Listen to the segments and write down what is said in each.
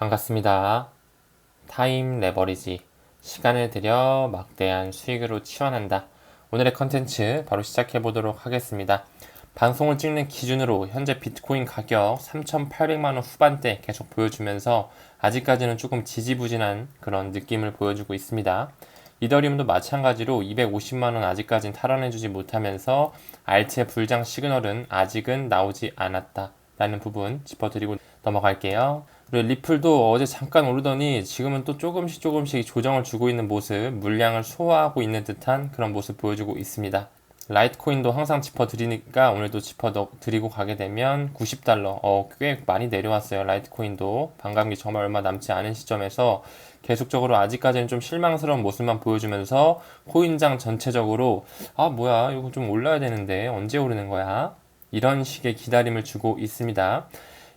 반갑습니다. 타임 레버리지. 시간을 들여 막대한 수익으로 치환한다. 오늘의 컨텐츠 바로 시작해 보도록 하겠습니다. 방송을 찍는 기준으로 현재 비트코인 가격 3,800만원 후반대 계속 보여주면서 아직까지는 조금 지지부진한 그런 느낌을 보여주고 있습니다. 이더리움도 마찬가지로 250만원 아직까지는 탈환해주지 못하면서 알트의 불장 시그널은 아직은 나오지 않았다 라는 부분 짚어드리고 넘어갈게요. 그리고 리플도 어제 잠깐 오르더니 지금은 또 조금씩 조정을 주고 있는 모습, 물량을 소화하고 있는 듯한 그런 모습 보여주고 있습니다. 라이트코인도 항상 짚어드리니까 오늘도 짚어드리고 가게 되면 $90, 꽤 많이 내려왔어요. 라이트코인도 반감기 정말 얼마 남지 않은 시점에서 계속적으로 아직까지는 좀 실망스러운 모습만 보여주면서 코인장 전체적으로 뭐야 이거 좀 올라야 되는데 언제 오르는 거야? 이런 식의 기다림을 주고 있습니다.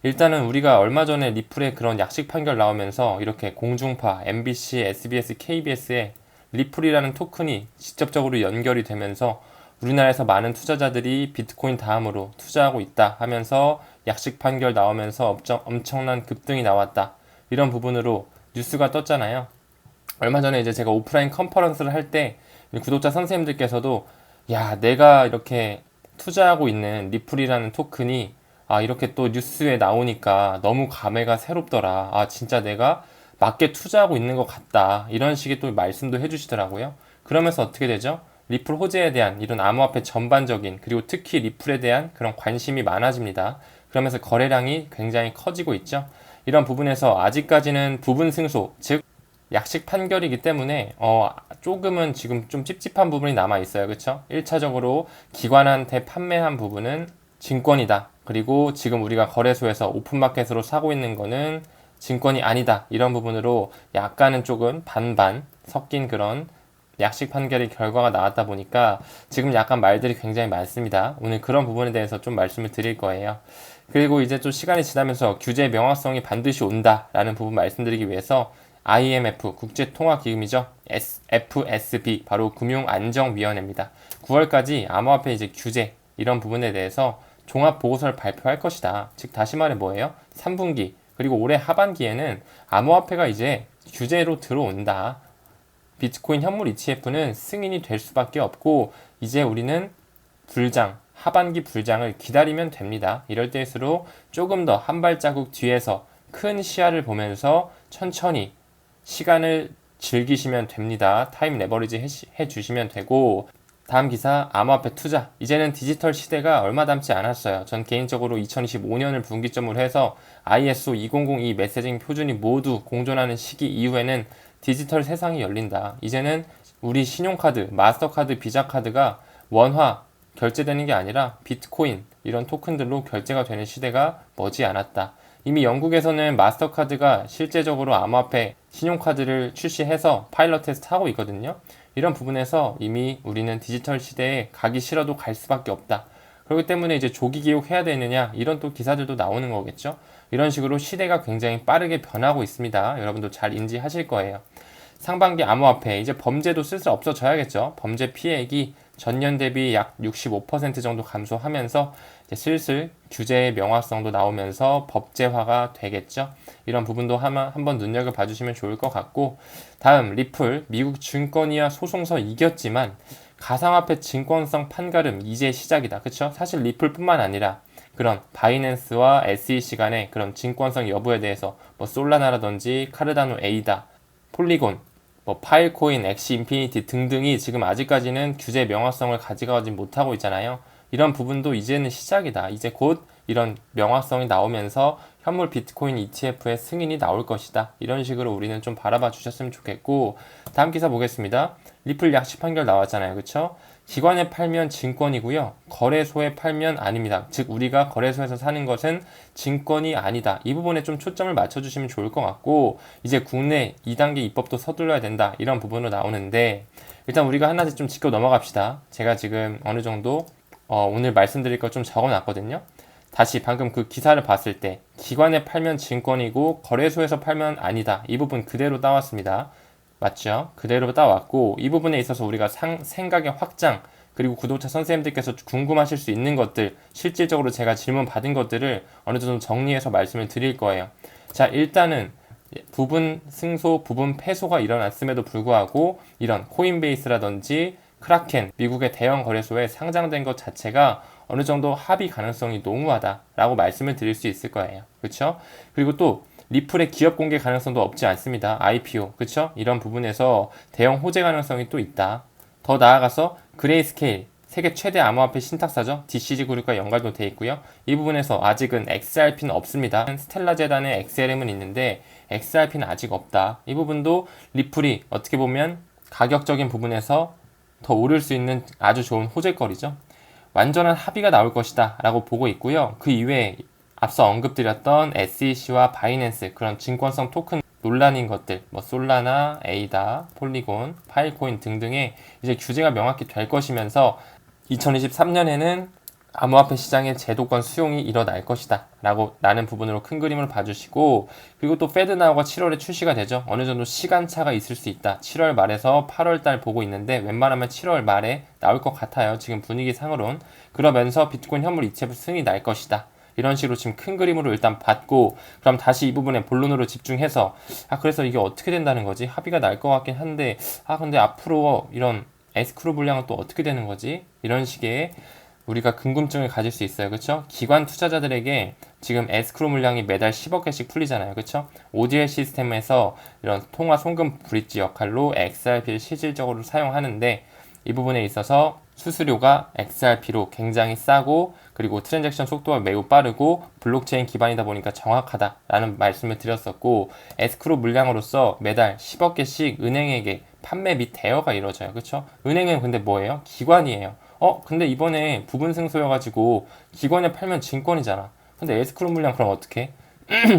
일단은 우리가 얼마 전에 리플의 그런 약식 판결 나오면서 이렇게 공중파, MBC, SBS, KBS에 리플이라는 토큰이 직접적으로 연결이 되면서 우리나라에서 많은 투자자들이 비트코인 다음으로 투자하고 있다 하면서 약식 판결 나오면서 엄청난 급등이 나왔다. 이런 부분으로 뉴스가 떴잖아요. 얼마 전에 이제 제가 오프라인 컨퍼런스를 할 때 구독자 선생님들께서도 야, 내가 이렇게 투자하고 있는 리플이라는 토큰이 이렇게 또 뉴스에 나오니까 너무 감회가 새롭더라. 진짜 내가 맞게 투자하고 있는 것 같다. 이런 식의 또 말씀도 해주시더라고요. 그러면서 어떻게 되죠? 리플 호재에 대한 이런 암호화폐 전반적인 그리고 특히 리플에 대한 그런 관심이 많아집니다. 그러면서 거래량이 굉장히 커지고 있죠. 이런 부분에서 아직까지는 부분 승소, 즉 약식 판결이기 때문에 조금은 지금 좀 찝찝한 부분이 남아 있어요. 그렇죠? 1차적으로 기관한테 판매한 부분은 증권이다. 그리고 지금 우리가 거래소에서 오픈마켓으로 사고 있는 거는 증권이 아니다. 이런 부분으로 약간은 조금 반반 섞인 그런 약식 판결의 결과가 나왔다 보니까 지금 약간 말들이 굉장히 많습니다. 오늘 그런 부분에 대해서 좀 말씀을 드릴 거예요. 그리고 이제 또 시간이 지나면서 규제 명확성이 반드시 온다라는 부분 말씀드리기 위해서 IMF 국제통화기금이죠. FSB 바로 금융안정위원회입니다. 9월까지 암호화폐 이제 규제 이런 부분에 대해서 종합보고서를 발표할 것이다. 즉 다시 말해 뭐예요? 3분기 그리고 올해 하반기에는 암호화폐가 이제 규제로 들어온다. 비트코인 현물 ETF는 승인이 될 수밖에 없고 이제 우리는 하반기 불장을 기다리면 됩니다. 이럴 때일수록 조금 더 한 발자국 뒤에서 큰 시야를 보면서 천천히 시간을 즐기시면 됩니다. 타임 레버리지 해주시면 되고 다음 기사 암호화폐 투자 이제는 디지털 시대가 얼마 남지 않았어요. 전 개인적으로 2025년을 분기점으로 해서 ISO 2002 메시징 표준이 모두 공존하는 시기 이후에는 디지털 세상이 열린다. 이제는 우리 신용카드, 마스터카드, 비자카드가 원화 결제되는 게 아니라 비트코인 이런 토큰들로 결제가 되는 시대가 머지않았다. 이미 영국에서는 마스터카드가 실제적으로 암호화폐 신용카드를 출시해서 파일럿 테스트 하고 있거든요. 이런 부분에서 이미 우리는 디지털 시대에 가기 싫어도 갈 수밖에 없다. 그렇기 때문에 이제 조기 개혁해야 되느냐 이런 또 기사들도 나오는 거겠죠. 이런 식으로 시대가 굉장히 빠르게 변하고 있습니다. 여러분도 잘 인지하실 거예요. 상반기 암호화폐 이제 범죄도 슬슬 없어져야겠죠. 범죄 피해액이 전년 대비 약 65% 정도 감소하면서 이제 슬슬 규제의 명확성도 나오면서 법제화가 되겠죠. 이런 부분도 한번 눈여겨봐 주시면 좋을 것 같고 다음 리플 미국 증권위와 소송서 이겼지만 가상화폐 증권성 판가름 이제 시작이다. 그쵸? 사실 리플뿐만 아니라 그런 바이낸스와 SEC 간의 그런 증권성 여부에 대해서 솔라나라든지 카르다노 에이다, 폴리곤, 파일코인, 엑시 인피니티 등등이 지금 아직까지는 규제 명확성을 가져가지 못하고 있잖아요. 이런 부분도 이제는 시작이다. 이제 곧 이런 명확성이 나오면서 현물 비트코인 ETF의 승인이 나올 것이다. 이런 식으로 우리는 좀 바라봐 주셨으면 좋겠고 다음 기사 보겠습니다. 리플 약식 판결 나왔잖아요. 그쵸? 기관에 팔면 증권이고요. 거래소에 팔면 아닙니다. 즉 우리가 거래소에서 사는 것은 증권이 아니다. 이 부분에 좀 초점을 맞춰주시면 좋을 것 같고 이제 국내 2단계 입법도 서둘러야 된다. 이런 부분으로 나오는데 일단 우리가 하나씩 좀 짚고 넘어갑시다. 제가 지금 어느 정도 오늘 말씀드릴 거 좀 적어놨거든요. 다시 방금 그 기사를 봤을 때 기관에 팔면 증권이고 거래소에서 팔면 아니다. 이 부분 그대로 따왔습니다. 맞죠? 그대로 따왔고 이 부분에 있어서 우리가 생각의 확장 그리고 구독자 선생님들께서 궁금하실 수 있는 것들 실질적으로 제가 질문 받은 것들을 어느 정도 정리해서 말씀을 드릴 거예요. 자 일단은 부분 승소, 부분 패소가 일어났음에도 불구하고 이런 코인베이스라든지 크라켄, 미국의 대형 거래소에 상장된 것 자체가 어느 정도 합의 가능성이 농후하다라고 말씀을 드릴 수 있을 거예요. 그렇죠? 그리고 또 리플의 기업 공개 가능성도 없지 않습니다. IPO, 그렇죠? 이런 부분에서 대형 호재 가능성이 또 있다. 더 나아가서 그레이스케일, 세계 최대 암호화폐 신탁사죠. DCG 그룹과 연관도 돼 있고요. 이 부분에서 아직은 XRP는 없습니다. 스텔라 재단의 XLM은 있는데 XRP는 아직 없다. 이 부분도 리플이 어떻게 보면 가격적인 부분에서 더 오를 수 있는 아주 좋은 호재거리죠. 완전한 합의가 나올 것이다 라고 보고 있고요. 그 이외에 앞서 언급드렸던 SEC와 바이낸스, 그런 증권성 토큰 논란인 것들, 뭐 솔라나, 에이다, 폴리곤, 파일코인 등등의 이제 규제가 명확히 될 것이면서 2023년에는 암호화폐 시장의 제도권 수용이 일어날 것이다 라는 부분으로 큰 그림을 봐주시고, 그리고 또 페드나우가 7월에 출시가 되죠. 어느 정도 시간차가 있을 수 있다. 7월 말에서 8월 달 보고 있는데 웬만하면 7월 말에 나올 것 같아요. 지금 분위기 상으론. 그러면서 비트코인 현물 ETF 승이 날 것이다. 이런 식으로 지금 큰 그림으로 일단 봤고, 그럼 다시 이 부분에 본론으로 집중해서 그래서 이게 어떻게 된다는 거지? 합의가 날 것 같긴 한데 근데 앞으로 이런 에스크로 물량은 또 어떻게 되는 거지? 이런 식의 우리가 궁금증을 가질 수 있어요. 그렇죠? 기관 투자자들에게 지금 에스크로 물량이 매달 10억 개씩 풀리잖아요. 그렇죠? ODL 시스템에서 이런 통화 송금 브릿지 역할로 XRP를 실질적으로 사용하는데, 이 부분에 있어서 수수료가 XRP로 굉장히 싸고, 그리고 트랜잭션 속도가 매우 빠르고 블록체인 기반이다 보니까 정확하다라는 말씀을 드렸었고, 에스크로 물량으로서 매달 10억 개씩 은행에게 판매 및 대여가 이루어져요. 그렇죠? 은행은 근데 뭐예요? 기관이에요. 근데 이번에 부분 승소여가지고 기관에 팔면 증권이잖아. 근데 에스크로 물량 그럼 어떻게?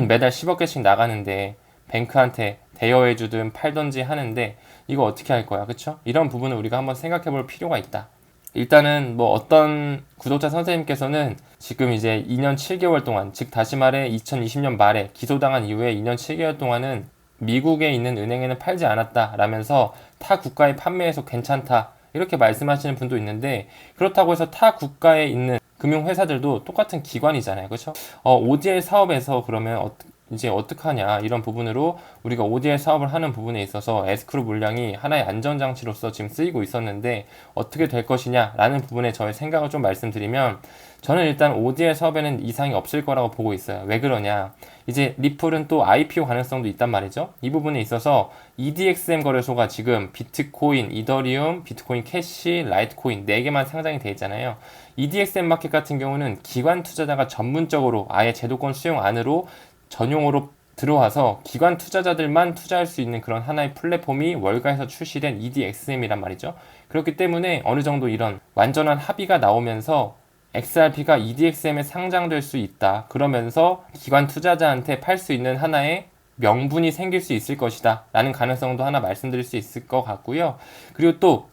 매달 10억 개씩 나가는데 뱅크한테 대여해주든 팔던지 하는데 이거 어떻게 할 거야? 그쵸? 이런 부분을 우리가 한번 생각해 볼 필요가 있다. 일단은 뭐 어떤 구독자 선생님께서는 지금 이제 2년 7개월 동안, 즉 다시 말해 2020년 말에 기소당한 이후에 2년 7개월 동안은 미국에 있는 은행에는 팔지 않았다 라면서 타 국가에 판매해서 괜찮다 이렇게 말씀하시는 분도 있는데, 그렇다고 해서 타 국가에 있는 금융회사들도 똑같은 기관이잖아요. 그렇죠? ODL 사업에서 그러면 이제 어떡하냐 이런 부분으로 우리가 ODL 사업을 하는 부분에 있어서 에스크로 물량이 하나의 안전장치로서 지금 쓰이고 있었는데 어떻게 될 것이냐 라는 부분에 저의 생각을 좀 말씀드리면, 저는 일단 ODL 사업에는 이상이 없을 거라고 보고 있어요. 왜 그러냐, 이제 리플은 또 IPO 가능성도 있단 말이죠. 이 부분에 있어서 EDXM 거래소가 지금 비트코인, 이더리움, 비트코인 캐시, 라이트코인 4개만 상장이 돼 있잖아요. EDXM 마켓 같은 경우는 기관 투자자가 전문적으로 아예 제도권 수용 안으로 전용으로 들어와서 기관 투자자들만 투자할 수 있는 그런 하나의 플랫폼이 월가에서 출시된 EDXM이란 말이죠. 그렇기 때문에 어느 정도 이런 완전한 합의가 나오면서 XRP가 EDXM에 상장될 수 있다. 그러면서 기관 투자자한테 팔 수 있는 하나의 명분이 생길 수 있을 것이다 라는 가능성도 하나 말씀드릴 수 있을 것 같고요. 그리고 또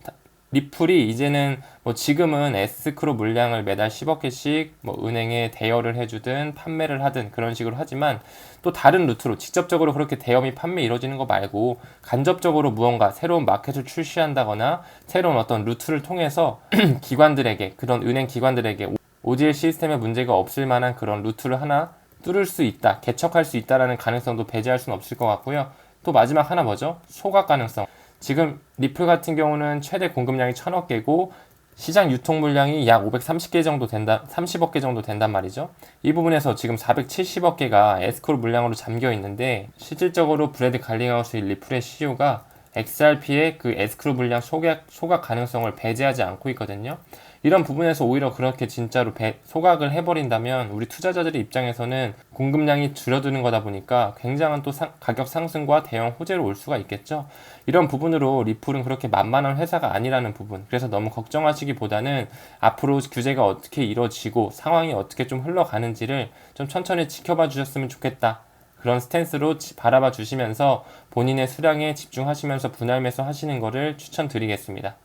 리플이 이제는 뭐 지금은 에스크로 물량을 매달 10억 개씩 뭐 은행에 대여를 해주든 판매를 하든 그런 식으로 하지만, 또 다른 루트로 직접적으로 그렇게 대여 및 판매 이루어지는 거 말고 간접적으로 무언가 새로운 마켓을 출시한다거나 새로운 어떤 루트를 통해서 기관들에게, 그런 은행 기관들에게 ODL 시스템에 문제가 없을 만한 그런 루트를 하나 뚫을 수 있다, 개척할 수 있다라는 가능성도 배제할 수는 없을 것 같고요. 또 마지막 하나 뭐죠? 소각 가능성. 지금 리플 같은 경우는 최대 공급량이 1000억 개고 시장 유통 물량이 약 530개 정도 된다, 30억 개 정도 된단 말이죠. 이 부분에서 지금 470억 개가 에스크로 물량으로 잠겨 있는데, 실질적으로 브래드 갈링하우스 리플의 CEO가 XRP의 그 에스크로 물량 소각 가능성을 배제하지 않고 있거든요. 이런 부분에서 오히려 그렇게 진짜로 소각을 해버린다면 우리 투자자들의 입장에서는 공급량이 줄어드는 거다 보니까 굉장한 또 가격 상승과 대형 호재로 올 수가 있겠죠. 이런 부분으로 리플은 그렇게 만만한 회사가 아니라는 부분, 그래서 너무 걱정하시기보다는 앞으로 규제가 어떻게 이루어지고 상황이 어떻게 좀 흘러가는지를 좀 천천히 지켜봐 주셨으면 좋겠다, 그런 스탠스로 바라봐 주시면서 본인의 수량에 집중하시면서 분할 매수 하시는 것을 추천드리겠습니다.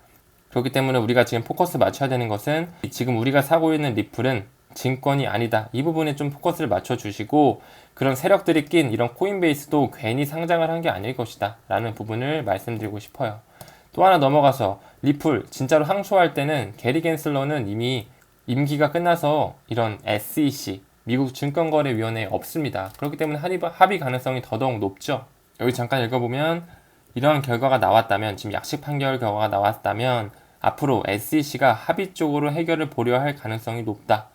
그렇기 때문에 우리가 지금 포커스 맞춰야 되는 것은, 지금 우리가 사고 있는 리플은 증권이 아니다, 이 부분에 좀 포커스를 맞춰 주시고, 그런 세력들이 낀 이런 코인베이스도 괜히 상장을 한 게 아닐 것이다 라는 부분을 말씀드리고 싶어요. 또 하나 넘어가서, 리플 진짜로 항소할 때는 게리 겐슬러는 이미 임기가 끝나서 이런 SEC, 미국 증권거래위원회에 없습니다. 그렇기 때문에 합의 가능성이 더더욱 높죠. 여기 잠깐 읽어보면 이런 결과가 나왔다면, 지금 약식 판결 결과가 나왔다면 앞으로 SEC가 합의 쪽으로 해결을 보려 할 가능성이 높다.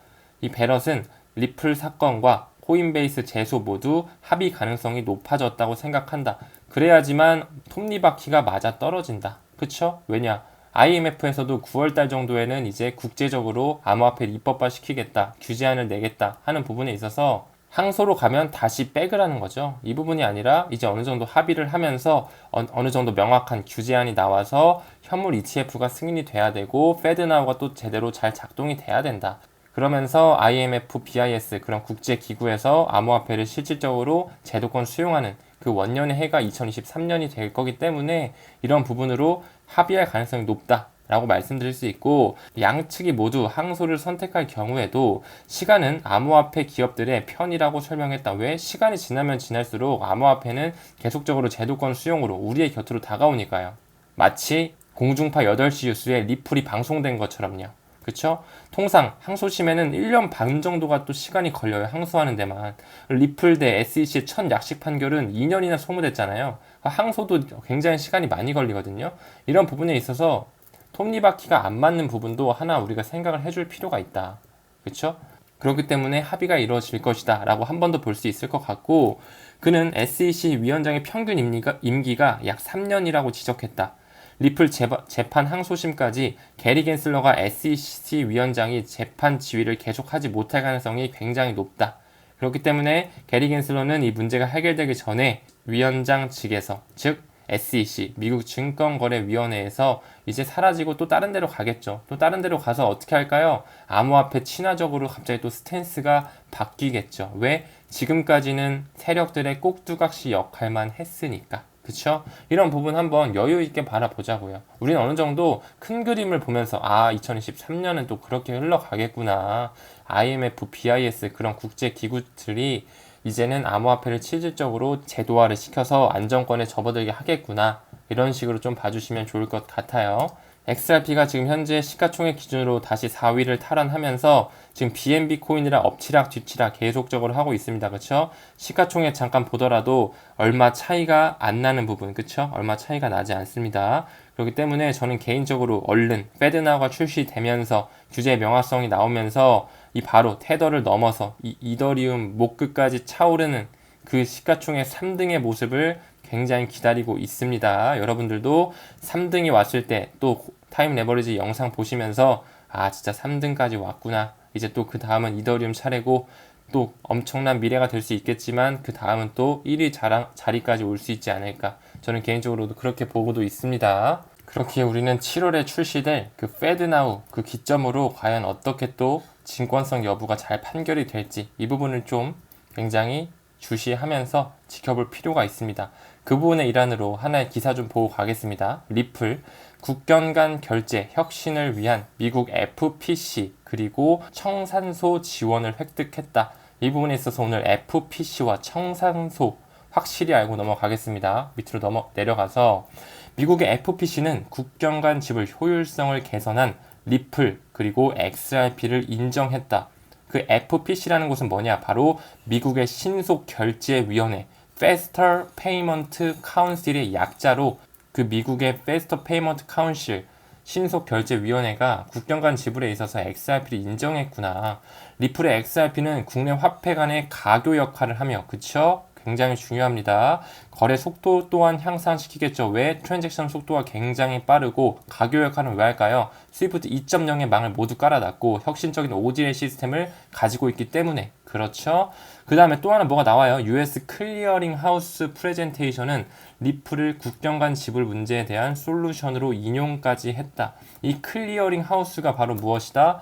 이 베럿은 리플 사건과 코인베이스 제소 모두 합의 가능성이 높아졌다고 생각한다. 그래야지만 톱니바퀴가 맞아 떨어진다. 그쵸? 왜냐? IMF에서도 9월달 정도에는 이제 국제적으로 암호화폐를 입법화 시키겠다, 규제안을 내겠다 하는 부분에 있어서 항소로 가면 다시 백을 하는 거죠. 이 부분이 아니라 이제 어느 정도 합의를 하면서 어느 정도 명확한 규제안이 나와서 현물 ETF가 승인이 돼야 되고 페드나우가 또 제대로 잘 작동이 돼야 된다. 그러면서 IMF, BIS 그런 국제기구에서 암호화폐를 실질적으로 제도권 수용하는 그 원년의 해가 2023년이 될 거기 때문에 이런 부분으로 합의할 가능성이 높다 라고 말씀드릴 수 있고, 양측이 모두 항소를 선택할 경우에도 시간은 암호화폐 기업들의 편이라고 설명했다. 왜? 시간이 지나면 지날수록 암호화폐는 계속적으로 제도권 수용으로 우리의 곁으로 다가오니까요. 마치 공중파 8시 뉴스에 리플이 방송된 것처럼요. 그쵸? 통상 항소심에는 1년 반 정도가 또 시간이 걸려요. 항소하는 데만. 리플 대 SEC의 첫 약식 판결은 2년이나 소모됐잖아요. 항소도 굉장히 시간이 많이 걸리거든요. 이런 부분에 있어서 톱니바퀴가 안 맞는 부분도 하나 우리가 생각을 해줄 필요가 있다. 그쵸? 그렇기 때문에 합의가 이루어질 것이다 라고 한 번 더 볼 수 있을 것 같고, 그는 SEC 위원장의 평균 임기가 약 3년이라고 지적했다. 리플 재판 항소심까지 게리 겐슬러가 SEC 위원장이 재판 지휘를 계속하지 못할 가능성이 굉장히 높다. 그렇기 때문에 게리 겐슬러는 이 문제가 해결되기 전에 위원장 측에서, 즉 SEC, 미국 증권거래위원회에서 이제 사라지고 또 다른 데로 가겠죠. 또 다른 데로 가서 어떻게 할까요? 암호화폐 친화적으로 갑자기 또 스탠스가 바뀌겠죠. 왜? 지금까지는 세력들의 꼭두각시 역할만 했으니까. 그쵸? 이런 부분 한번 여유 있게 바라보자고요. 우리는 어느 정도 큰 그림을 보면서 2023년은 또 그렇게 흘러가겠구나. IMF, BIS 그런 국제 기구들이 이제는 암호화폐를 실질적으로 제도화를 시켜서 안정권에 접어들게 하겠구나. 이런 식으로 좀 봐주시면 좋을 것 같아요. XRP가 지금 현재 시가총액 기준으로 다시 4위를 탈환하면서 지금 BNB 코인이랑 엎치락 뒤치락 계속적으로 하고 있습니다. 그쵸? 시가총액 잠깐 보더라도 얼마 차이가 안 나는 부분, 그쵸? 얼마 차이가 나지 않습니다. 그렇기 때문에 저는 개인적으로 얼른 페드나우가 출시되면서 규제 명확성이 나오면서 이 바로 테더를 넘어서 이 이더리움 목끝까지 차오르는 그 시가총액 3등의 모습을 굉장히 기다리고 있습니다. 여러분들도 3등이 왔을 때 또 타임 레버리지 영상 보시면서 진짜 3등까지 왔구나. 이제 또 그 다음은 이더리움 차례고 또 엄청난 미래가 될 수 있겠지만 그 다음은 또 1위 자리까지 올 수 있지 않을까. 저는 개인적으로도 그렇게 보고도 있습니다. 그렇게 우리는 7월에 출시될 그 페드나우 그 기점으로 과연 어떻게 또 진권성 여부가 잘 판결이 될지 이 부분을 좀 굉장히 주시하면서 지켜볼 필요가 있습니다. 그 부분의 일환으로 하나의 기사 좀 보고 가겠습니다. 리플, 국경 간 결제 혁신을 위한 미국 FPC 그리고 청산소 지원을 획득했다. 이 부분에 있어서 오늘 FPC와 청산소 확실히 알고 넘어가겠습니다. 밑으로 내려가서 미국의 FPC는 국경 간 지불 효율성을 개선한 리플 그리고 XRP를 인정했다. 그 FPC라는 곳은 뭐냐? 바로 미국의 신속결제위원회 Faster Payment Council의 약자로 그 미국의 Faster Payment Council 신속결제위원회가 국경 간 지불에 있어서 XRP를 인정했구나. 리플의 XRP는 국내 화폐 간의 가교 역할을 하며, 그쵸? 굉장히 중요합니다. 거래 속도 또한 향상시키겠죠. 왜? 트랜잭션 속도가 굉장히 빠르고 가교 역할은 왜 할까요? 스위프트 2.0의 망을 모두 깔아놨고 혁신적인 ODL 시스템을 가지고 있기 때문에 그렇죠. 그 다음에 또 하나 뭐가 나와요? US 클리어링 하우스 프레젠테이션은 리플을 국경 간 지불 문제에 대한 솔루션으로 인용까지 했다. 이 클리어링 하우스가 바로 무엇이다?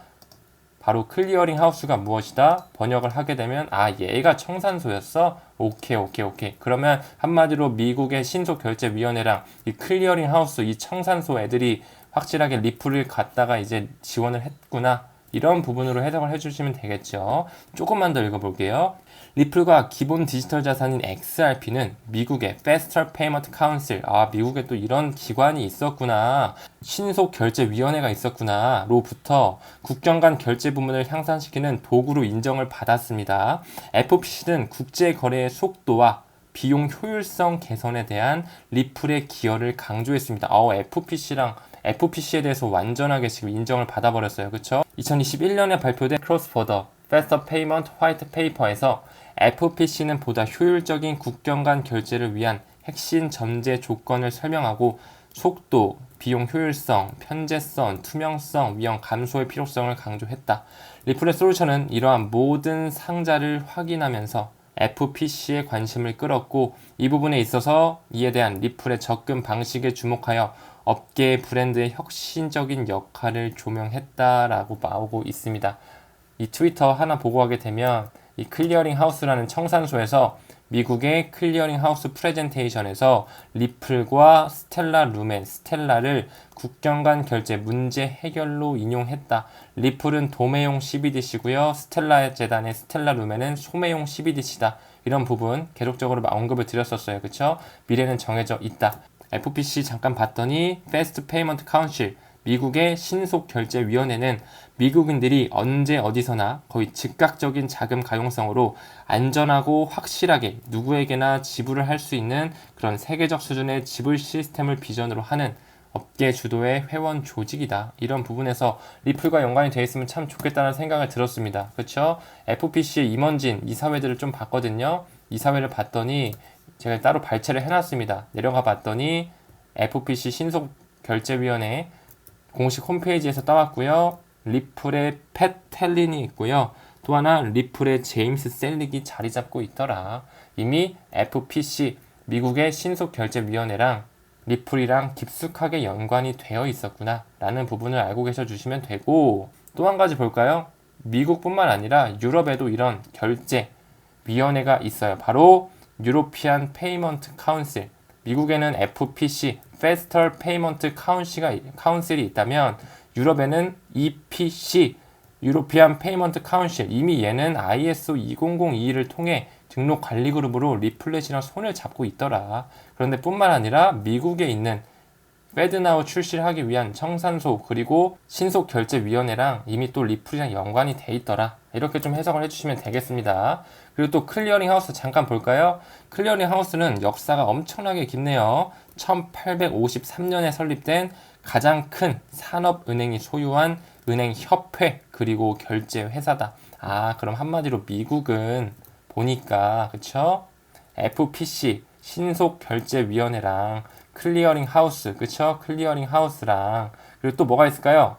바로 클리어링 하우스가 무엇이다? 번역을 하게 되면 얘가 청산소였어? 오케이. 그러면 한마디로 미국의 신속결제위원회랑 이 클리어링 하우스, 이 청산소 애들이 확실하게 리플을 갖다가 이제 지원을 했구나. 이런 부분으로 해석을 해주시면 되겠죠. 조금만 더 읽어볼게요. 리플과 기본 디지털 자산인 XRP는 미국의 Faster Payment Council, 미국에 또 이런 기관이 있었구나, 신속 결제 위원회가 있었구나 로부터 국경 간 결제 부문을 향상시키는 도구로 인정을 받았습니다. FPC는 국제 거래의 속도와 비용 효율성 개선에 대한 리플의 기여를 강조했습니다. FPC에 대해서 완전하게 지금 인정을 받아버렸어요. 그쵸? 2021년에 발표된 크로스보더 Faster Payment White Paper에서 FPC는 보다 효율적인 국경 간 결제를 위한 핵심 전제 조건을 설명하고 속도, 비용 효율성, 편제성, 투명성, 위험 감소의 필요성을 강조했다. 리플의 솔루션은 이러한 모든 상자를 확인하면서 FPC의 관심을 끌었고, 이 부분에 있어서 이에 대한 리플의 접근 방식에 주목하여 업계 브랜드의 혁신적인 역할을 조명했다라고 나오고 있습니다. 이 트위터 하나 보고 가게 되면 이 클리어링 하우스라는 청산소에서 미국의 클리어링 하우스 프레젠테이션에서 리플과 스텔라를 국경 간 결제 문제 해결로 인용했다. 리플은 도매용 CBDC고요. 스텔라 재단의 스텔라 루멘은 소매용 CBDC다. 이런 부분 계속적으로 언급을 드렸었어요. 그쵸? 미래는 정해져 있다. FPC 잠깐 봤더니 Fast Payment Council, 미국의 신속결제위원회는 미국인들이 언제 어디서나 거의 즉각적인 자금 가용성으로 안전하고 확실하게 누구에게나 지불을 할 수 있는 그런 세계적 수준의 지불 시스템을 비전으로 하는 업계 주도의 회원 조직이다. 이런 부분에서 리플과 연관이 되어 있으면 참 좋겠다는 생각을 들었습니다. 그렇죠? FPC의 임원진 이사회들을 좀 봤거든요. 이사회를 봤더니 제가 따로 발췌를 해놨습니다. 내려가 봤더니 FPC 신속결제위원회 공식 홈페이지에서 따왔고요. 리플의 팻 텔린이 있고요. 또 하나 리플의 제임스 셀릭이 자리 잡고 있더라. 이미 FPC, 미국의 신속결제위원회랑 리플이랑 깊숙하게 연관이 되어 있었구나 라는 부분을 알고 계셔 주시면 되고, 또 한 가지 볼까요? 미국뿐만 아니라 유럽에도 이런 결제위원회가 있어요. 바로 유로피안 페이먼트 카운슬. 미국에는 FPC, Faster Payment Council이 있다면 유럽에는 EPC, 유로피안 페이먼트 카운슬, 이미 얘는 ISO 20022를 통해 등록 관리 그룹으로 리플렛이랑 손을 잡고 있더라. 그런데 뿐만 아니라 미국에 있는 페드나우 출시를 하기 위한 청산소 그리고 신속결제위원회랑 이미 또 리플이랑 연관이 돼 있더라. 이렇게 좀 해석을 해주시면 되겠습니다. 그리고 또 클리어링하우스 잠깐 볼까요? 클리어링하우스는 역사가 엄청나게 깊네요. 1853년에 설립된 가장 큰 산업은행이 소유한 은행협회 그리고 결제회사다. 그럼 한마디로 미국은 보니까 그쵸? FPC 신속결제위원회랑 클리어링 하우스, 그쵸? 클리어링 하우스랑 그리고 또 뭐가 있을까요?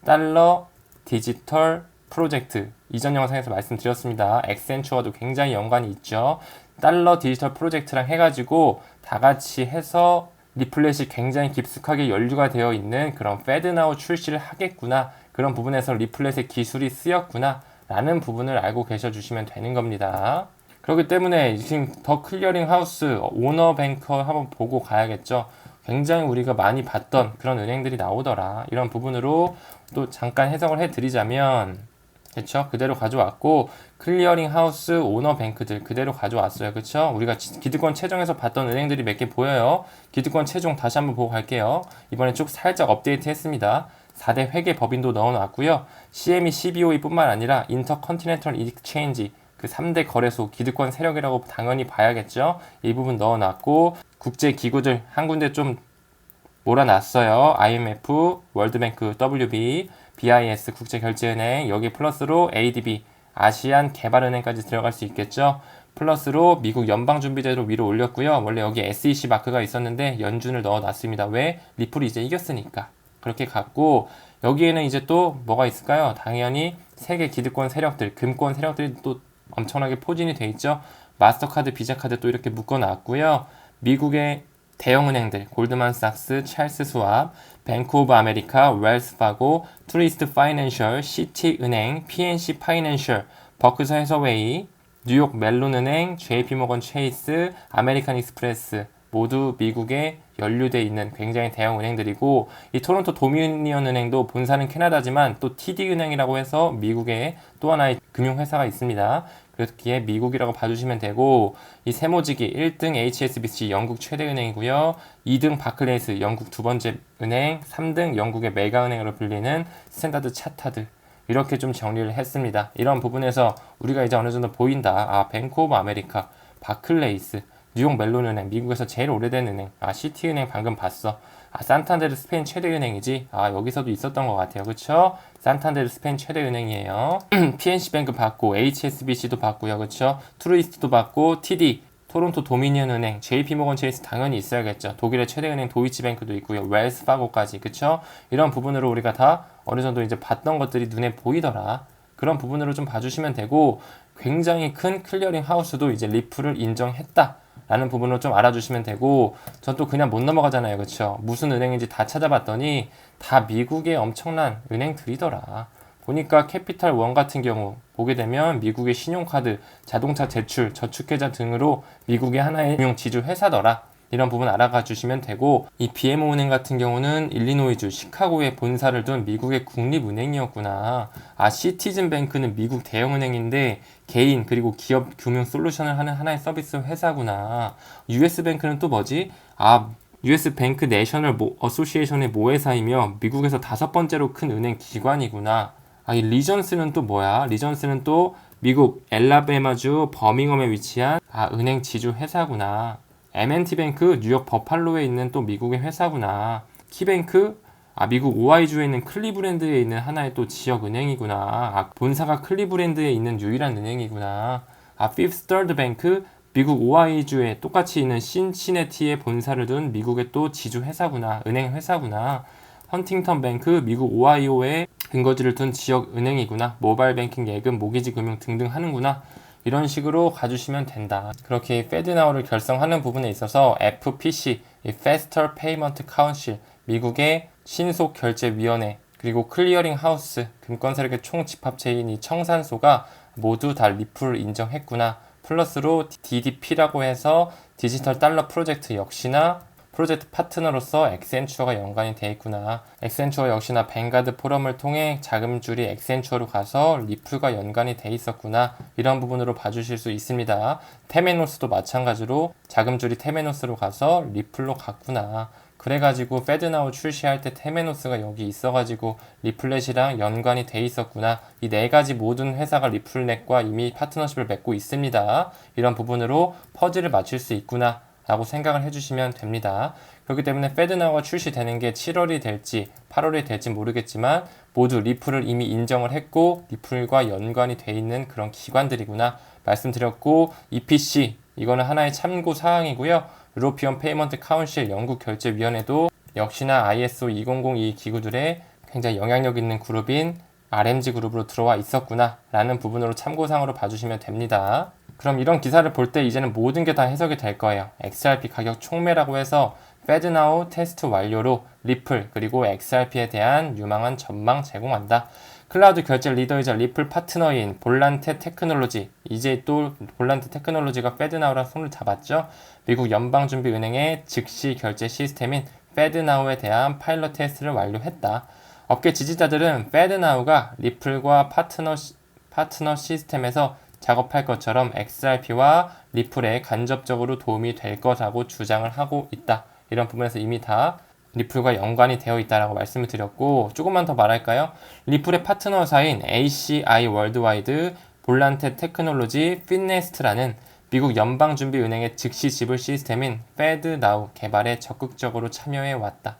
달러 디지털 프로젝트, 이전 영상에서 말씀드렸습니다. 엑센추어도 굉장히 연관이 있죠. 달러 디지털 프로젝트랑 해가지고 다 같이 해서 리플렛이 굉장히 깊숙하게 연루가 되어 있는 그런 페드나우 출시를 하겠구나, 그런 부분에서 리플렛의 기술이 쓰였구나 라는 부분을 알고 계셔 주시면 되는 겁니다. 그렇기 때문에 지금 더 클리어링 하우스 오너 뱅커 한번 보고 가야겠죠. 굉장히 우리가 많이 봤던 그런 은행들이 나오더라. 이런 부분으로 또 잠깐 해석을 해드리자면, 그쵸? 그대로 가져왔고, 클리어링 하우스 오너 뱅크들 그대로 가져왔어요. 그쵸? 우리가 기득권 최종에서 봤던 은행들이 몇 개 보여요. 기득권 최종 다시 한번 보고 갈게요. 이번에 쭉 살짝 업데이트 했습니다. 4대 회계 법인도 넣어놨고요. CME, CBOE 뿐만 아니라 인터컨티넨털 익스체인지, 그 3대 거래소 기득권 세력이라고 당연히 봐야겠죠. 이 부분 넣어놨고, 국제기구들 한 군데 좀 몰아놨어요. IMF, 월드뱅크, WB, BIS 국제결제은행, 여기 플러스로 ADB, 아시안 개발은행까지 들어갈 수 있겠죠. 플러스로 미국 연방준비제도 위로 올렸고요. 원래 여기 SEC 마크가 있었는데 연준을 넣어놨습니다. 왜? 리플이 이제 이겼으니까. 그렇게 갔고, 여기에는 이제 또 뭐가 있을까요? 당연히 세계 기득권 세력들, 금권 세력들이 또 엄청나게 포진이 돼 있죠. 마스터카드, 비자카드 또 이렇게 묶어놨고요. 미국의 대형은행들, 골드만삭스, 찰스 스왑, 뱅크 오브 아메리카, 웰스파고, 트리스트 파이낸셜, 시티은행, PNC 파이낸셜, 버크셔 해서웨이, 뉴욕 멜론은행, JP모건 체이스, 아메리칸 익스프레스, 모두 미국에 연루돼 있는 굉장히 대형 은행들이고, 이 토론토 도미니언 은행도 본사는 캐나다지만 또 TD 은행이라고 해서 미국에 또 하나의 금융회사가 있습니다. 그렇기에 미국이라고 봐주시면 되고, 이 세모지기 1등 HSBC 영국 최대 은행이고요. 2등 바클레이스 영국 두 번째 은행, 3등 영국의 메가은행으로 불리는 스탠다드 차타드. 이렇게 좀 정리를 했습니다. 이런 부분에서 우리가 이제 어느 정도 보인다. 아, 뱅크 오브 아메리카, 바클레이스, 뉴욕 멜론 은행, 미국에서 제일 오래된 은행. 아, 시티은행 방금 봤어. 아, 산탄데르 스페인 최대 은행이지. 아, 여기서도 있었던 것 같아요. 그쵸? 산탄데르 스페인 최대 은행이에요. PNC뱅크 봤고, HSBC도 봤고요. 그쵸? 트루이스트도 봤고, TD, 토론토 도미니언 은행, JP모건 체이스 당연히 있어야겠죠. 독일의 최대 은행 도이치뱅크도 있고요. 웰스 파고까지. 그쵸? 이런 부분으로 우리가 다 어느 정도 이제 봤던 것들이 눈에 보이더라. 그런 부분으로 좀 봐주시면 되고, 굉장히 큰 클리어링 하우스도 이제 리플을 인정했다 라는 부분으로 좀 알아주시면 되고, 전 또 그냥 못 넘어가잖아요. 그쵸? 무슨 은행인지 다 찾아봤더니 다 미국의 엄청난 은행들이더라. 보니까 캐피탈 원 같은 경우 보게 되면 미국의 신용카드, 자동차 대출, 저축계좌 등으로 미국의 하나의 금융 지주 회사더라. 이런 부분 알아가 주시면 되고, 이 BMO은행 같은 경우는 일리노이주 시카고에 본사를 둔 미국의 국립은행이었구나. 아, 시티즌뱅크는 미국 대형은행인데 개인 그리고 기업 금융 솔루션을 하는 하나의 서비스 회사구나. US뱅크는 또 뭐지? 아, US 뱅크 내셔널 어소시에이션의 모회사이며 미국에서 5번째로 큰 은행 기관이구나. 아, 이 리전스는 또 뭐야? 리전스는 또 미국 엘라베마주 버밍엄에 위치한 은행 지주 회사구나. M&T뱅크 뉴욕 버팔로에 있는 또 미국의 회사구나. 키뱅크 미국 오하이주에 있는 클리브랜드에 있는 하나의 또 지역 은행이구나. 본사가 클리브랜드에 있는 유일한 은행이구나. 피프스더드 뱅크 미국 오하이주에 똑같이 있는 신시내티에 본사를 둔 미국의 또 지주 회사구나. 은행 회사구나. 헌팅턴 뱅크 미국 오하이오에 근거지를 둔 지역 은행이구나. 모바일 뱅킹, 예금, 모기지 금융 등등 하는구나. 이런 식으로 가주시면 된다. 그렇게 페드나우를 결성하는 부분에 있어서 FPC, Faster Payment Council, 미국의 신속결제위원회, 그리고 클리어링 하우스, 금권세력의 총집합체인 이 청산소가 모두 다 리플을 인정했구나. 플러스로 DDP라고 해서 디지털 달러 프로젝트 역시나 프로젝트 파트너로서 엑센추어가 연관이 돼 있구나. 엑센추어 역시나 뱅가드 포럼을 통해 자금줄이 엑센추어로 가서 리플과 연관이 돼 있었구나. 이런 부분으로 봐주실 수 있습니다. 테메노스도 마찬가지로 자금줄이 테메노스로 가서 리플로 갔구나. 그래가지고 페드나우 출시할 때 테메노스가 여기 있어가지고 리플넷이랑 연관이 돼 있었구나. 이 네 가지 모든 회사가 리플넷과 이미 파트너십을 맺고 있습니다. 이런 부분으로 퍼즐을 맞출 수 있구나 라고 생각을 해주시면 됩니다. 그렇기 때문에 페드나우가 출시되는 게 7월이 될지 8월이 될지 모르겠지만 모두 리플을 이미 인정을 했고 리플과 연관이 돼 있는 그런 기관들이구나 말씀드렸고, EPC 이거는 하나의 참고 사항이고요. 유로피언 페이먼트 카운실 영국 결제위원회도 역시나 ISO 2002 기구들의 굉장히 영향력 있는 그룹인 RMG 그룹으로 들어와 있었구나 라는 부분으로 참고사항으로 봐주시면 됩니다. 그럼 이런 기사를 볼 때 이제는 모든 게 다 해석이 될 거예요. XRP 가격 촉매라고 해서 페드나우 테스트 완료로 리플 그리고 XRP에 대한 유망한 전망 제공한다. 클라우드 결제 리더이자 리플 파트너인 볼란테 테크놀로지, 이제 또 볼란테 테크놀로지가 페드나우랑 손을 잡았죠. 미국 연방준비은행의 즉시 결제 시스템인 페드나우에 대한 파일럿 테스트를 완료했다. 업계 지지자들은 페드나우가 리플과 파트너 시스템에서 작업할 것처럼 XRP와 리플에 간접적으로 도움이 될 것이라고 주장을 하고 있다. 이런 부분에서 이미 다 리플과 연관이 되어 있다라고 말씀을 드렸고, 조금만 더 말할까요? 리플의 파트너사인 ACI 월드와이드, 볼란테 테크놀로지, 핀네스트라는 미국 연방준비은행의 즉시 지불 시스템인 페드나우 개발에 적극적으로 참여해 왔다.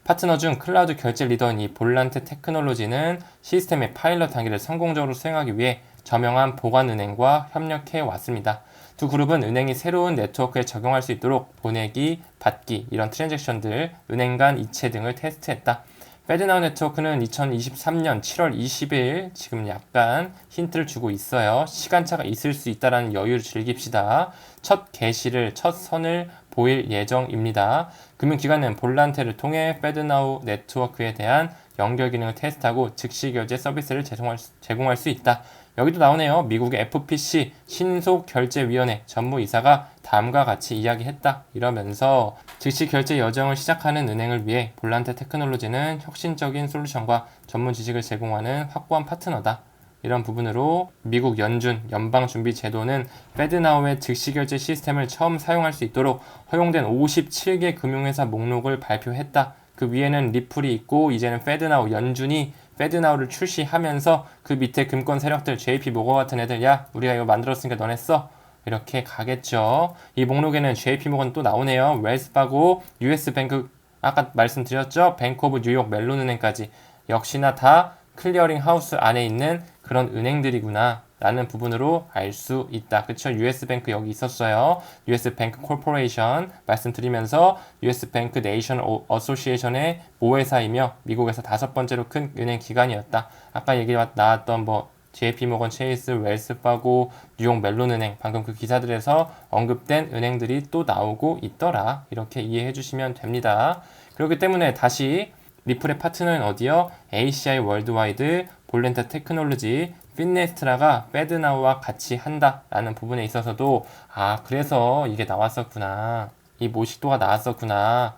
파트너 중 클라우드 결제 리더인 이 볼란테 테크놀로지는 시스템의 파일럿 단계를 성공적으로 수행하기 위해 저명한 보관은행과 협력해 왔습니다. 두 그룹은 은행이 새로운 네트워크에 적용할 수 있도록 보내기, 받기, 이런 트랜잭션들, 은행 간 이체 등을 테스트했다. 페드나우 네트워크는 2023년 7월 20일, 지금 약간 힌트를 주고 있어요. 시간차가 있을 수 있다는 여유를 즐깁시다. 첫 선을 보일 예정입니다. 금융기관은 볼란테를 통해 페드나우 네트워크에 대한 연결 기능을 테스트하고 즉시 결제 서비스를 제공할 수 있다. 여기도 나오네요. 미국의 FPC 신속결제위원회 전무이사가 다음과 같이 이야기했다. 이러면서 즉시 결제 여정을 시작하는 은행을 위해 볼란테 테크놀로지는 혁신적인 솔루션과 전문 지식을 제공하는 확고한 파트너다. 이런 부분으로 미국 연준 연방준비제도는 페드나우의 즉시결제 시스템을 처음 사용할 수 있도록 허용된 57개 금융회사 목록을 발표했다. 그 위에는 리플이 있고 이제는 페드나우 연준이 페드나우를 출시하면서 그 밑에 금권 세력들 JP 모건 같은 애들 야 우리가 이거 만들었으니까 너네 써 이렇게 가겠죠. 이 목록에는 JP 모건 또 나오네요. 웰스파고, US뱅크 아까 말씀드렸죠. 뱅크 오브 뉴욕 멜론은행까지 역시나 다 클리어링 하우스 안에 있는 그런 은행들이구나 라는 부분으로 알 수 있다. 그쵸? US뱅크 여기 있었어요. US뱅크 코퍼레이션 말씀드리면서 US뱅크 네이션 어소시에이션의 모회사이며 미국에서 5번째로 큰 은행 기관이었다. 아까 얘기 나왔던 JP모건 체이스, 웰스파고, 뉴욕 멜론은행 방금 그 기사들에서 언급된 은행들이 또 나오고 있더라. 이렇게 이해해 주시면 됩니다. 그렇기 때문에 다시 리플의 파트너는 어디요? ACI 월드와이드, 볼란테 테크놀로지, 피네스트라가 페드나우와 같이 한다라는 부분에 있어서도 그래서 이게 나왔었구나. 이 모식도가 나왔었구나.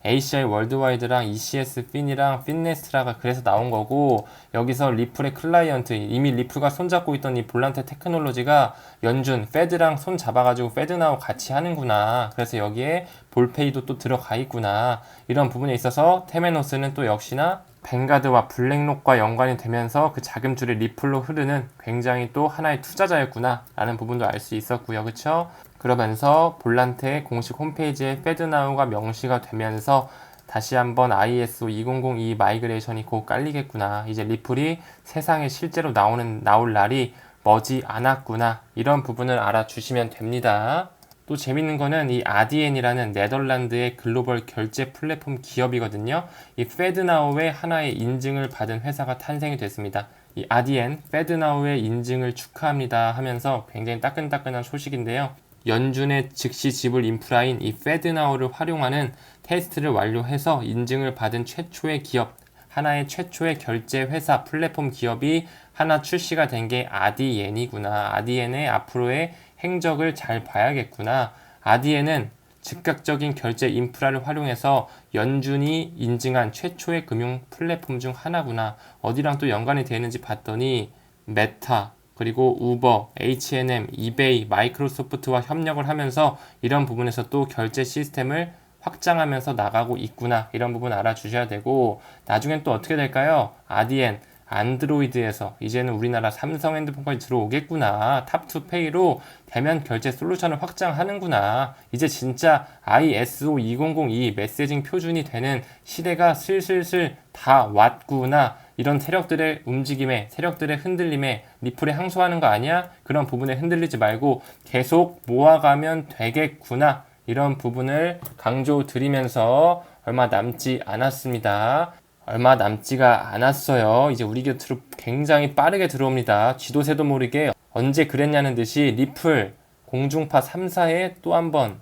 ACI 월드와이드랑 ECS 핀이랑 피네스트라가 그래서 나온 거고 여기서 리플의 클라이언트 이미 리플과 손잡고 있던 이 볼란테 테크놀로지가 연준 페드랑 손 잡아가지고 페드나우 같이 하는구나. 그래서 여기에 볼페이도 또 들어가 있구나. 이런 부분에 있어서 테메노스는 또 역시나 뱅가드와 블랙록과 연관이 되면서 그 자금줄이 리플로 흐르는 굉장히 또 하나의 투자자였구나 라는 부분도 알 수 있었고요. 그쵸? 그러면서 볼란테의 공식 홈페이지에 페드나우가 명시가 되면서 다시 한번 ISO 2002 마이그레이션이 곧 깔리겠구나. 이제 리플이 세상에 실제로 나올 날이 머지 않았구나. 이런 부분을 알아주시면 됩니다. 또 재밌는 거는 이 ADN이라는 네덜란드의 글로벌 결제 플랫폼 기업이거든요. 이 페드나우의 하나의 인증을 받은 회사가 탄생이 됐습니다. 이 ADN, 페드나우의 인증을 축하합니다 하면서 굉장히 따끈따끈한 소식인데요. 연준의 즉시 지불 인프라인 이 페드나우를 활용하는 테스트를 완료해서 인증을 받은 최초의 기업, 하나의 최초의 결제 회사 플랫폼 기업이 하나 출시가 된 게 ADN이구나. ADN의 앞으로의 행적을 잘 봐야겠구나. ADN은 즉각적인 결제 인프라를 활용해서 연준이 인증한 최초의 금융 플랫폼 중 하나구나. 어디랑 또 연관이 되는지 봤더니 메타, 그리고 우버, H&M, 이베이, 마이크로소프트와 협력을 하면서 이런 부분에서 또 결제 시스템을 확장하면서 나가고 있구나. 이런 부분 알아주셔야 되고 나중엔 또 어떻게 될까요? ADN, 안드로이드에서 이제는 우리나라 삼성 핸드폰까지 들어오겠구나. 탑2페이로 대면 결제 솔루션을 확장하는구나. 이제 진짜 ISO 2002 메시징 표준이 되는 시대가 슬슬슬 다 왔구나. 이런 세력들의 움직임에, 세력들의 흔들림에 리플에 항소하는 거 아니야? 그런 부분에 흔들리지 말고 계속 모아가면 되겠구나. 이런 부분을 강조드리면서 얼마 남지 않았습니다. 얼마 남지가 않았어요. 이제 우리 곁으로 굉장히 빠르게 들어옵니다. 쥐도 새도 모르게 언제 그랬냐는 듯이 리플 공중파 3사에 또 한 번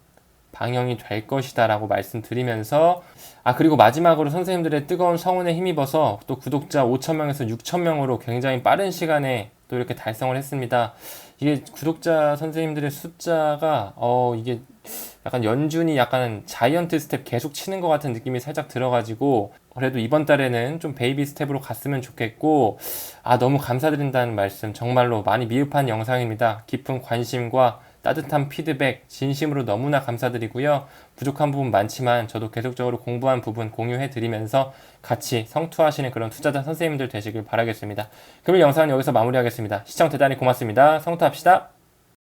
방영이 될 것이다 라고 말씀드리면서 그리고 마지막으로 선생님들의 뜨거운 성원에 힘입어서 또 구독자 5,000명에서 6,000명으로 굉장히 빠른 시간에 또 이렇게 달성을 했습니다. 이게 구독자 선생님들의 숫자가 이게 약간 연준이 약간 자이언트 스텝 계속 치는 것 같은 느낌이 살짝 들어가지고 그래도 이번 달에는 좀 베이비 스텝으로 갔으면 좋겠고 너무 감사드린다는 말씀 정말로 많이 미흡한 영상입니다. 깊은 관심과 따뜻한 피드백 진심으로 너무나 감사드리고요. 부족한 부분 많지만 저도 계속적으로 공부한 부분 공유해드리면서 같이 성투하시는 그런 투자자 선생님들 되시길 바라겠습니다. 금일 영상은 여기서 마무리하겠습니다. 시청 대단히 고맙습니다. 성투합시다.